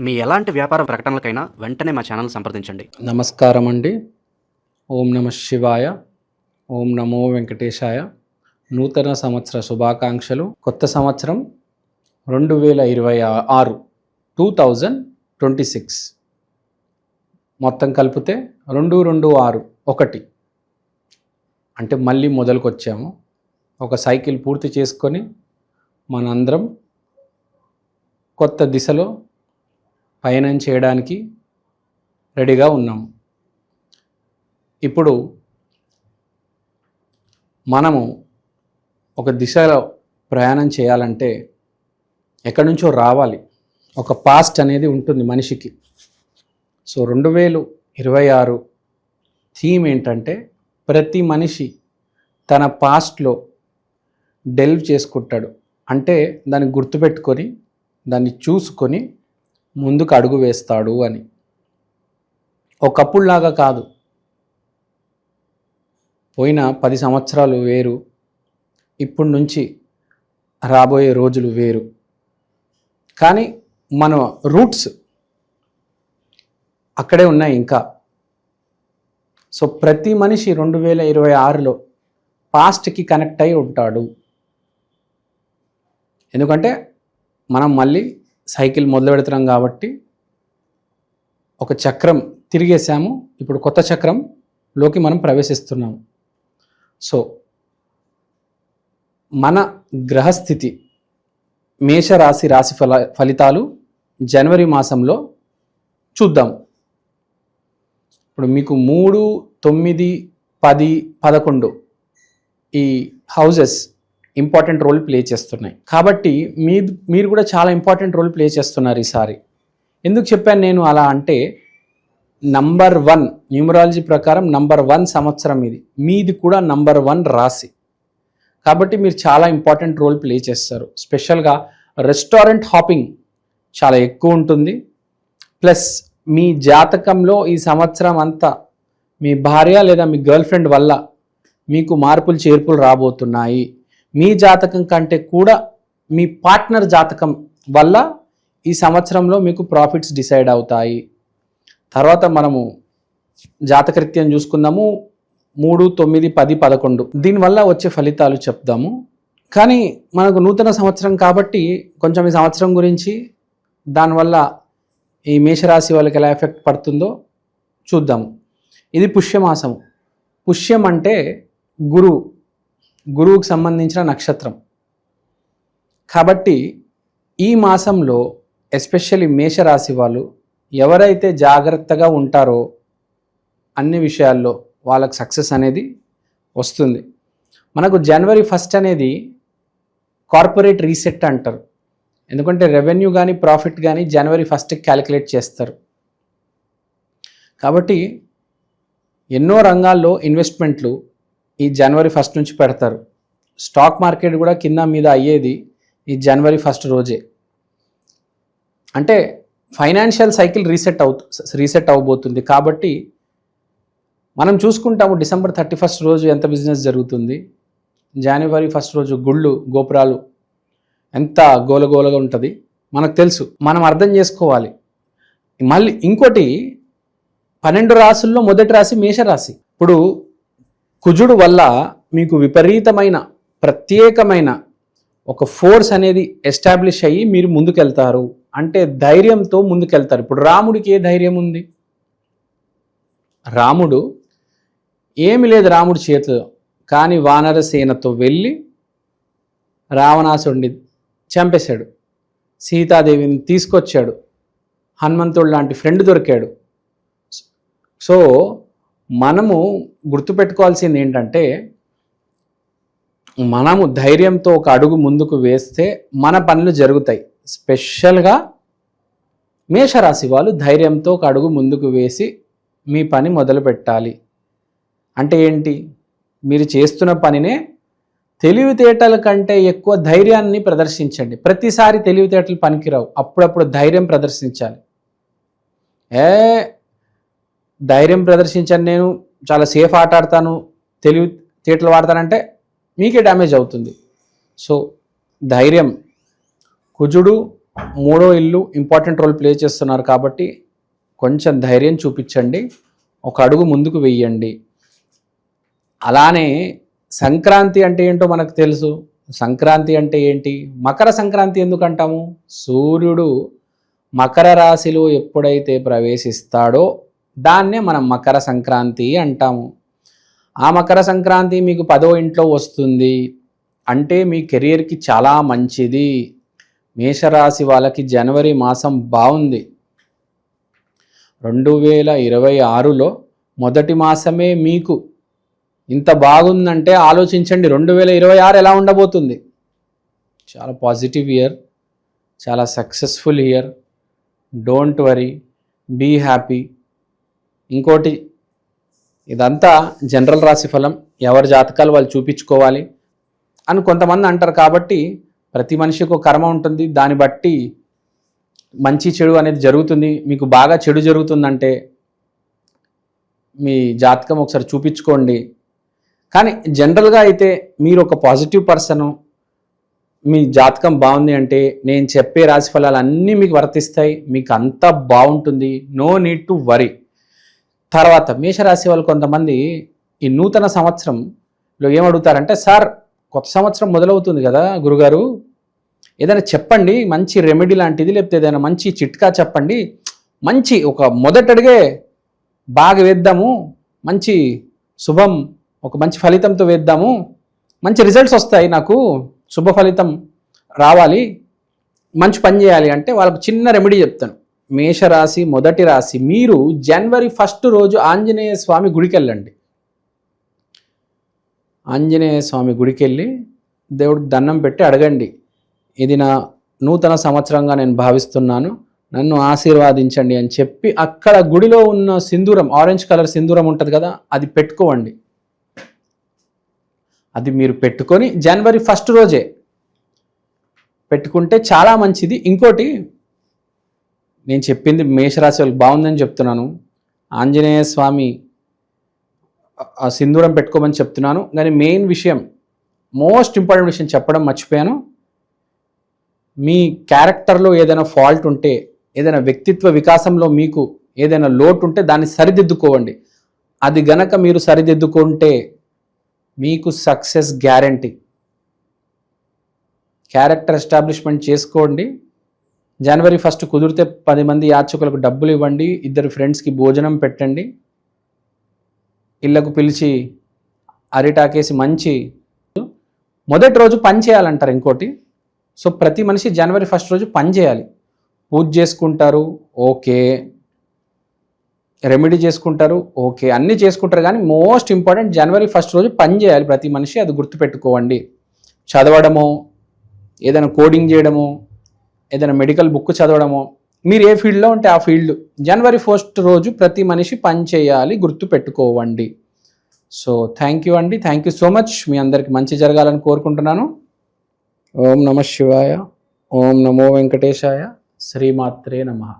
మీ ఎలాంటి వ్యాపార ప్రకటనలకైనా వెంటనే మా ఛానల్ సంప్రదించండి. నమస్కారం అండి. ఓం నమ శివాయ, ఓం నమో వెంకటేశాయ. నూతన సంవత్సర శుభాకాంక్షలు. కొత్త సంవత్సరం 2026 2026 మొత్తం కలిపితే 2261 అంటే మళ్ళీ మొదలుకొచ్చాము. ఒక సైకిల్ పూర్తి చేసుకొని మనందరం కొత్త దిశలో పయనం చేయడానికి రెడీగా ఉన్నాము. ఇప్పుడు మనము ఒక దిశలో ప్రయాణం చేయాలంటే ఎక్కడి నుంచో రావాలి. ఒక పాస్ట్ అనేది ఉంటుంది మనిషికి. సో 2026 థీమ్ ఏంటంటే ప్రతి మనిషి తన పాస్ట్లో డెల్వ్ చేసుకుంటాడు. అంటే దాన్ని గుర్తుపెట్టుకొని దాన్ని చూసుకొని ముందుకు అడుగు వేస్తాడు అని. ఒకప్పుడులాగా కాదు, పోయిన 10 సంవత్సరాలు వేరు, ఇప్పటి నుంచి రాబోయే రోజులు వేరు. కానీ మన రూట్స్ అక్కడే ఉన్నాయి ఇంకా. సో ప్రతి మనిషి 2026లో పాస్ట్కి కనెక్ట్ అయి ఉంటాడు. ఎందుకంటే మనం మళ్ళీ సైకిల్ మొదలు పెడుతున్నాం కాబట్టి ఒక చక్రం తిరిగేసాము. ఇప్పుడు కొత్త చక్రంలోకి మనం ప్రవేశిస్తున్నాము. సో మన గ్రహస్థితి మేషరాశి ఫలితాలు జనవరి మాసంలో చూద్దాం. ఇప్పుడు మీకు 3, 9, 10, 11 ఈ హౌజెస్ ఇంపార్టెంట్ రోల్ ప్లే చేస్తున్నాయి. కాబట్టి మీరు కూడా చాలా ఇంపార్టెంట్ రోల్ ప్లే చేస్తున్నారు ఈసారి. ఎందుకు చెప్పాను నేను అలా అంటే, నంబర్ 1 న్యూమరాలజీ ప్రకారం నంబర్ 1 సంవత్సరం ఇది. మీది కూడా నంబర్ 1 రాశి. కాబట్టి మీరు చాలా ఇంపార్టెంట్ రోల్ ప్లే చేస్తారు. స్పెషల్గా రెస్టారెంట్ హాపింగ్ చాలా ఎక్కువ ఉంటుంది. ప్లస్ మీ జాతకంలో ఈ సంవత్సరం అంతా మీ భార్య లేదా మీ గర్ల్ ఫ్రెండ్ వల్ల మీకు మార్పులు చేర్పులు రాబోతున్నాయి. మీ జాతకం కంటే కూడా మీ పార్ట్నర్ జాతకం వల్ల ఈ సంవత్సరంలో మీకు ప్రాఫిట్స్ డిసైడ్ అవుతాయి. తర్వాత మనము జాతకరీత్యం చూసుకుందాము. 3, 9, 10, 11 దీనివల్ల వచ్చే ఫలితాలు చెప్దాము. కానీ మనకు నూతన సంవత్సరం కాబట్టి కొంచెం ఈ సంవత్సరం గురించి, దానివల్ల ఈ మేషరాశి వాళ్ళకి ఎలా ఎఫెక్ట్ పడుతుందో చూద్దాము. ఇది పుష్యమాసము. పుష్యం అంటే గురువుకు సంబంధించిన నక్షత్రం. కాబట్టి ఈ మాసంలో ఎస్పెషల్లీ మేషరాశి వాళ్ళు ఎవరైతే జాగ్రత్తగా ఉంటారో అన్ని విషయాల్లో వాళ్ళకి సక్సెస్ అనేది వస్తుంది. మనకు జనవరి 1 అనేది కార్పొరేట్ రీసెట్ అంటారు. ఎందుకంటే రెవెన్యూ కానీ ప్రాఫిట్ కానీ జనవరి 1కి క్యాలిక్యులేట్ చేస్తారు. కాబట్టి ఎన్నో రంగాల్లో ఇన్వెస్ట్మెంట్లు ఈ జనవరి 1 నుంచి పెడతారు. స్టాక్ మార్కెట్ కూడా కింద మీద అయ్యేది ఈ జనవరి 1 రోజే. అంటే ఫైనాన్షియల్ సైకిల్ రీసెట్ అవబోతుంది. కాబట్టి మనం చూసుకుంటాము డిసెంబర్ 31 రోజు ఎంత బిజినెస్ జరుగుతుంది, జనవరి 1 రోజు గుళ్ళు గోపురాలు ఎంత గోలగోలగా ఉంటుంది మనకు తెలుసు. మనం అర్థం చేసుకోవాలి. మళ్ళీ ఇంకోటి, 12 రాశుల్లో మొదటి రాశి మేషరాశి. ఇప్పుడు కుజుడు వల్ల మీకు విపరీతమైన ప్రత్యేకమైన ఒక ఫోర్స్ అనేది ఎస్టాబ్లిష్ అయ్యి మీరు ముందుకెళ్తారు. అంటే ధైర్యంతో ముందుకెళ్తారు. ఇప్పుడు రాముడికి ఏ ధైర్యం ఉంది? రాముడు ఏమి లేదు రాముడి చేతిలో. కానీ వానరసేనతో వెళ్ళి రావణాసుడిని చంపేశాడు, సీతాదేవిని తీసుకొచ్చాడు, హనుమంతుడు లాంటి ఫ్రెండ్ దొరికాడు. సో మనము గుర్తుపెట్టుకోవాల్సింది ఏంటంటే, మనము ధైర్యంతో ఒక అడుగు ముందుకు వేస్తే మన పనులు జరుగుతాయి. స్పెషల్గా మేషరాశి వాళ్ళు ధైర్యంతో ఒక అడుగు ముందుకు వేసి మీ పని మొదలు పెట్టాలి. అంటే ఏంటి? మీరు చేస్తున్న పనినే తెలివితేటల కంటే ఎక్కువ ధైర్యాన్ని ప్రదర్శించండి. ప్రతిసారి తెలివితేటలు పనికిరావు, అప్పుడప్పుడు ధైర్యం ప్రదర్శించాలి. ధైర్యం ప్రదర్శించాను, నేను చాలా సేఫ్ ఆట ఆడతాను, తెలివితేటలు వాడతానంటే మీకే డ్యామేజ్ అవుతుంది. సో ధైర్యం, కుజుడు మూడో ఇల్లు ఇంపార్టెంట్ రోల్ ప్లే చేస్తున్నారు కాబట్టి కొంచెం ధైర్యం చూపించండి, ఒక అడుగు ముందుకు వెయ్యండి. అలానే సంక్రాంతి అంటే ఏంటో మనకు తెలుసు. సంక్రాంతి అంటే ఏంటి? మకర సంక్రాంతి ఎందుకు అంటాము? సూర్యుడు మకర రాశిలో ఎప్పుడైతే ప్రవేశిస్తాడో దాన్నే మనం మకర సంక్రాంతి అంటాము. ఆ మకర సంక్రాంతి మీకు 10వ ఇంట్లో వస్తుంది అంటే మీ కెరియర్కి చాలా మంచిది. మేషరాశి వాళ్ళకి జనవరి మాసం బాగుంది. 2026లో మొదటి మాసమే మీకు ఇంత బాగుందంటే ఆలోచించండి 2026 ఎలా ఉండబోతుంది. చాలా పాజిటివ్ ఇయర్, చాలా successful year. Don't worry, be happy. ఇంకోటి, ఇదంతా జనరల్ రాశి ఫలం, ఎవరి జాతకాలు వాళ్ళు చూపించుకోవాలి అని కొంతమంది అంటారు. కాబట్టి ప్రతి మనిషికి ఒక కర్మ ఉంటుంది, దాన్ని బట్టి మంచి చెడు అనేది జరుగుతుంది. మీకు బాగా చెడు జరుగుతుందంటే మీ జాతకం ఒకసారి చూపించుకోండి. కానీ జనరల్గా అయితే మీరు ఒక పాజిటివ్ పర్సను, మీ జాతకం బాగుంది అంటే నేను చెప్పే రాశి ఫలాలు అన్నీ మీకు వర్తిస్తాయి, మీకు అంతా బాగుంటుంది. No need to worry. తర్వాత మేషరాశి వాళ్ళు కొంతమంది ఈ నూతన సంవత్సరంలో ఏమడుగుతారంటే, సార్ కొత్త సంవత్సరం మొదలవుతుంది కదా గురుగారు, ఏదైనా చెప్పండి మంచి రెమెడీ లాంటిది, లేకపోతే ఏదైనా మంచి చిట్కా చెప్పండి, మంచి ఒక మొదటడిగే బాగా వేద్దాము, మంచి శుభం ఒక మంచి ఫలితంతో వేద్దాము, మంచి రిజల్ట్స్ వస్తాయి, నాకు శుభ ఫలితం రావాలి, మంచి పని చేయాలి అంటే వాళ్ళకు చిన్న రెమెడీ చెప్తాను. మేషరాశి మొదటి రాశి, మీరు జనవరి 1 రోజు ఆంజనేయ స్వామి గుడికి వెళ్ళండి. ఆంజనేయ స్వామి గుడికి వెళ్ళి దేవుడికి దండం పెట్టి అడగండి, ఇది నా నూతన సంవత్సరంగా నేను భావిస్తున్నాను, నన్ను ఆశీర్వాదించండి అని చెప్పి అక్కడ గుడిలో ఉన్న సింధూరం, ఆరెంజ్ కలర్ సింధూరం ఉంటుంది కదా, అది పెట్టుకోండి. అది మీరు పెట్టుకొని జనవరి 1 రోజే పెట్టుకుంటే చాలా మంచిది. ఇంకోటి, నేను చెప్పింది మేషరాశి వాళ్ళకి బాగుందని చెప్తున్నాను, ఆంజనేయ స్వామి ఆ సింధూరం పెట్టుకోమని చెప్తున్నాను. కానీ మెయిన్ విషయం, మోస్ట్ ఇంపార్టెంట్ విషయం చెప్పడం మర్చిపోయాను. మీ క్యారెక్టర్లో ఏదైనా ఫాల్ట్ ఉంటే, ఏదైనా వ్యక్తిత్వ వికాసంలో మీకు ఏదైనా లోటు ఉంటే దాన్ని సరిదిద్దుకోవండి. అది గనక మీరు సరిదిద్దుకుంటే మీకు సక్సెస్ గ్యారంటీ. క్యారెక్టర్ ఎస్టాబ్లిష్మెంట్ చేసుకోండి. జనవరి 1 కుదిరితే 10 మంది యాచకులకు డబ్బులు ఇవ్వండి, 2 ఫ్రెండ్స్కి భోజనం పెట్టండి, ఇళ్లకు పిలిచి అరిటాకేసి మంచి మొదటి రోజు పని చేయాలంటారు. ఇంకోటి, సో ప్రతి మనిషి జనవరి 1 రోజు పని చేయాలి. పూజ చేసుకుంటారు ఓకే, రెమెడీ చేసుకుంటారు ఓకే, అన్నీ చేసుకుంటారు. కానీ మోస్ట్ ఇంపార్టెంట్ జనవరి 1 రోజు పని చేయాలి ప్రతి మనిషి, అది గుర్తుపెట్టుకోవండి. చదవడమో, ఏదైనా కోడింగ్ చేయడమో, ఏదైనా మెడికల్ బుక్ చదవడమో, మీరు ఏ ఫీల్డ్లో ఉంటే ఆ ఫీల్డ్ జనవరి 1 రోజు ప్రతి మనిషి పని చేయాలి, గుర్తుపెట్టుకోవండి. సో థ్యాంక్ యూ అండి, థ్యాంక్ యూ సో మచ్. మీ అందరికి మంచి జరగాలని కోరుకుంటున్నాను. ఓం నమః శివాయ, ఓం నమో వెంకటేశాయ, శ్రీమాత్రే నమః.